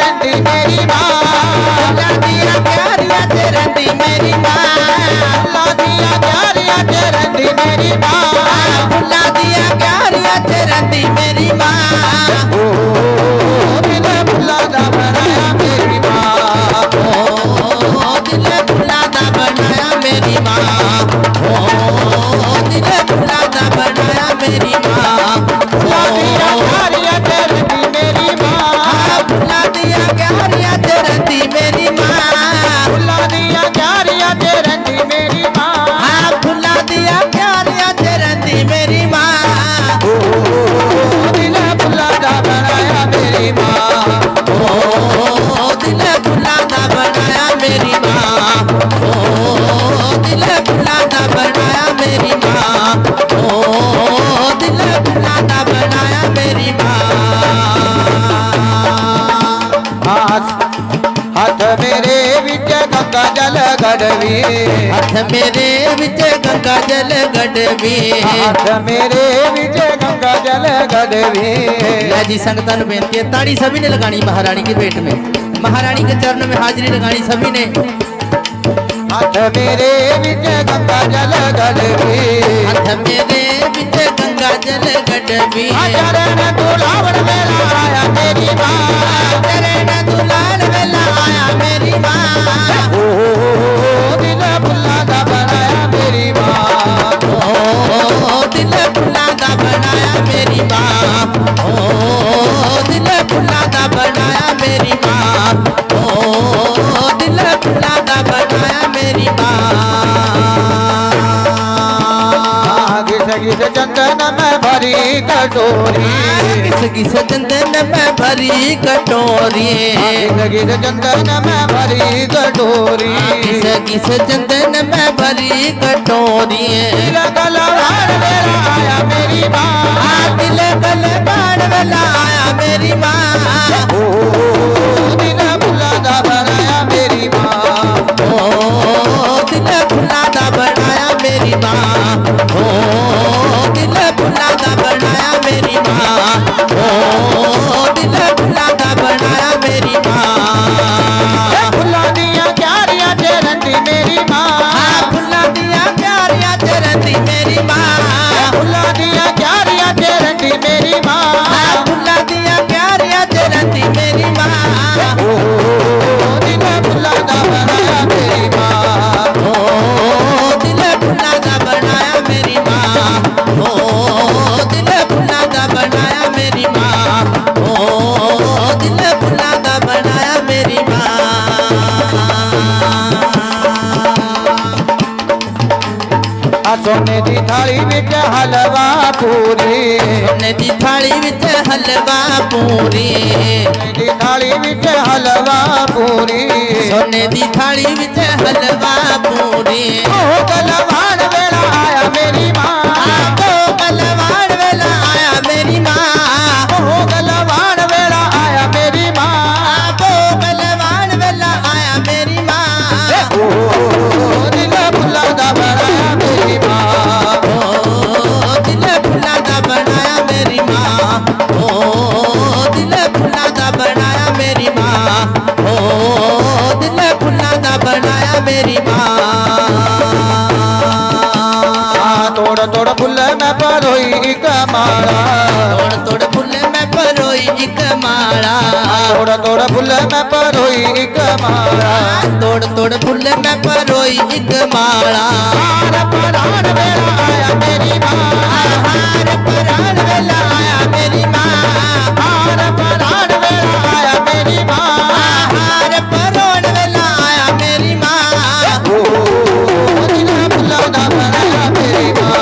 रंदी मेरी माँ फुल्ला दिया क्यारियां च रंदी मेरी माँ फुल्ला दिया क्यारियां च रंदी मेरी माँ फुल्ला दिया क्यारियां च रंदी मेरी माँ दिल फुल्ला दा बनाया मेरी माँ दिल फुल्ला दा बनाया मेरी माँ दिल फुल्ला दा बनाया मेरी माँ फुल्ला दिया क्यारियां च रंदी मेरी माँ फुल्ला दिया क्यारियां च रंदी मेरी माँ फुल्ला दिया क्यारियां च रंदी मेरी माँ फुल्ला दिया क्यारियां च रंदी मेरी माँ दिल फुल्ला दा बनाया मेरी माँ दिल फुल्ला दा बनाया मेरी माँ दिल फुल्ला दा बनाया मेरी माँ दिल फुल्ला दा बनाया मेरी माँ हाथ मेरे विच गंगा जल गड़वी हाथ मेरे विच गंगा जल गड़वी हाथ मेरे विच गंगा जल गड़वी ले जी संगतां नूं बेनती है ताड़ी सभी ने लगानी महारानी के पेट में महारानी के चरण में हाजिरी लगानी सभी ने हाथ मेरे विच गंगा जल गड़वी हाथ मेरे विच गंगा जल गड़वी चरण दुलावन वेला आया मेरी माँ चरण दुलावन वेला आया मेरी माँ दिल फुल्ला दा बनाया मेरी माँ दिल फुल्ला दा बनाया मेरी माँ दिल फुल्ला दा बनाया मेरी माँ दिल फुल्ला दा बनाया मेरी माँ घिस घिस चंदन में भरी कटोरी घिस घिस चंदन में भरी कटोरी घिस घिस चंदन में भरी कटोरी घिस घिस चंदन में भरी कटोरी दिल गलवान वेला आया मेरी माँ दिल गलवान वेला आया मेरी माँ दिल फुल्ला दा बनाया मेरी माँ दिल फुल्ला दा बनाया मेरी माँ दिल फुल्ला दा बनाया मेरी माँ दिल फुल्ला दा बनाया मेरी माँ फुल्ला दिया क्यारियां च रंदी मेरी माँ फुल्ला दिया क्यारियां च रंदी मेरी माँ फुल्ला दिया क्यारियां च रंदी मेरी माँ फुल्ला दिया क्यारियां च रंदी मेरी माँ दिल फुल्ला दा बनाया मेरी माँ दिल फुल्ला दा बनाया मेरी माँ दिल फुल्ला दा बनाया मेरी माँ दिल फुल्ला दा बनाया मेरी माँ सोने दी थाली विच हलवा पूरी सोने दी थाली विच हलवा पूरी सोने दी थाली विच हलवा पूरी सोने दी थाली विच हलवा पूरी ओ गलवान वेला आया मेरी माँ ओ गलवान वेला आया मेरी माँ ओ गलवान वेला आया मेरी माँ ओ गलवान वेला आया मेरी माँ दिल फुल्ला दा बनाया मेरी माँ दिल फुल्ला दा बनाया मेरी माँ दिल फुल्ला दा बनाया मेरी माँ दिल फुल्ला दा बनाया मेरी माँ तोड़ तोड़ फुल मैं परोई एक माला तोड़ तोड़ फुल मैं परोई एक माला तोड़ तोड़ फुल मैं परोई एक माला तोड़ तोड़ फुल मैं परोई एक माला हार परान वेला आया मेरी माँ हार परान वेला आया मेरी माँ हार परान वेला आया मेरी माँ हार परान वेला आया मेरी माँ दिल फुल्ला दा बनाया मेरी माँ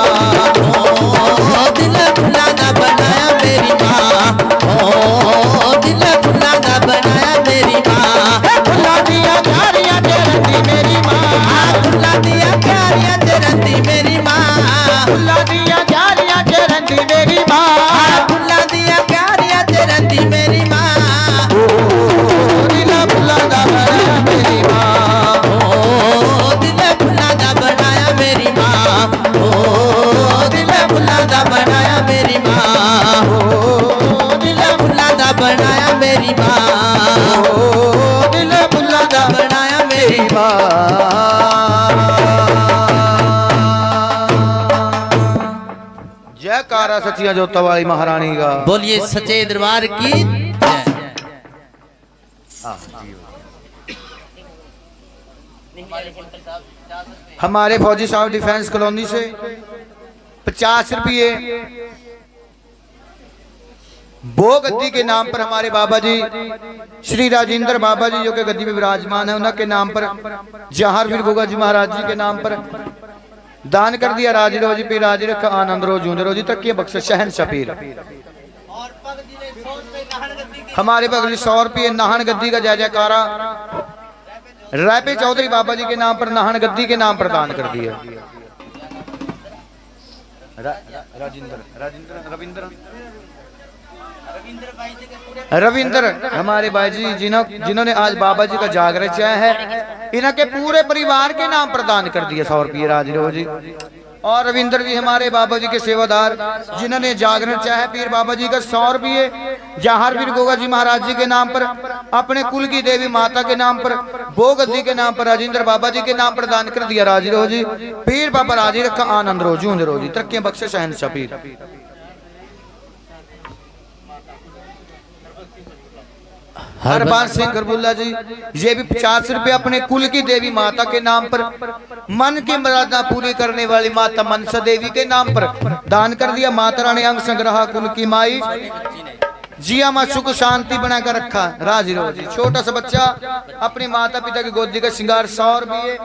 दिल फुल्ला दा बनाया मेरी माँ दिल फुल्ला दा बनाया मेरी माँ फुल्ला दिया क्यारियां च रंदी मेरी माँ फुल्ला दिया क्यारियां च रंदी मेरी माँ फुल्ला दिया क्यारियां च रंदी मेरी माँ फुल्ला दिया क्यारियां च रंदी मेरी माँ दिल फुल्ला दा बनाया मेरी माँ दिल फुल्ला दा बनाया मेरी माँ दिल फुल्ला दा बनाया मेरी माँ दिल फुल्ला दा बनाया मेरी माँ दिल फुल्ला दा बनाया मेरी मां। जयकारा सचिया जोता वाली महारानी का। बोलिए सच्चे दरबार की जय। हमारे फौजी साहब डिफेंस कॉलोनी से 50 रुपये वो गद्दी के नाम पर हमारे बाबा जी श्री राजेंद्र बाबा जी जो के गद्दी में विराजमान है उनके नाम पर जहार वीर गोगा जी महाराज जी के नाम पर दान कर दिया। राजी रोजी पी राजी रखा आनंद रो जूंद रोजी तक की बख्श शहन शपीर। हमारे बगल 100 रुपये नाहन गद्दी का जय जयकारा रायपे चौधरी बाबा जी के नाम पर नाहन गद्दी के नाम पर दान कर दिया। रविंद्र हमारे भाई जी जिन्होंने आज बाबा जी का जागरण चाहा है इनके पूरे परिवार के नाम पर दान कर दिया 100 रुपये राजरो जी। और रविंद्र जी हमारे बाबा जी के सेवादार जिन्होंने जागरण चाहा है पीर बाबा जी का 100 रुपये जहार वीर गोगा जी महाराज जी के नाम पर अपने कुल की देवी माता के नाम पर बोगद्दी के नाम पर राजेंद्र बाबा जी के नाम पर दान कर दिया। राजी रोजी पीर बाबा राजी रखा आनंद रोजूंद रोजी तरक्की बख्शे शहन शपीर। हरबाज सिंह करबुल्ला जी ये भी 50 रुपए अपने कुल की देवी माता के नाम पर मन की मर्यादा पूरी करने वाली माता मनसा देवी के नाम पर दान कर दिया। माता रानी अंग संग्रह कुल की माई जिया मां सुख शांति बनाकर रखा। राजी रोजी छोटा सा बच्चा अपनी माता पिता की गोदी का श्रृंगार 100 रुपये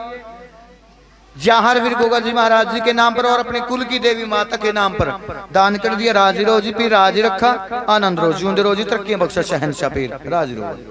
जहार वीर गोगा जी महाराज जी के नाम पर और अपने कुल की देवी माता के नाम पर दान कर दिया। राजी रोजी पी राजी रखा आनंद रोजी उन्द रोजी तरक्की बख्शा शहनशाह पीर। राजी रोजी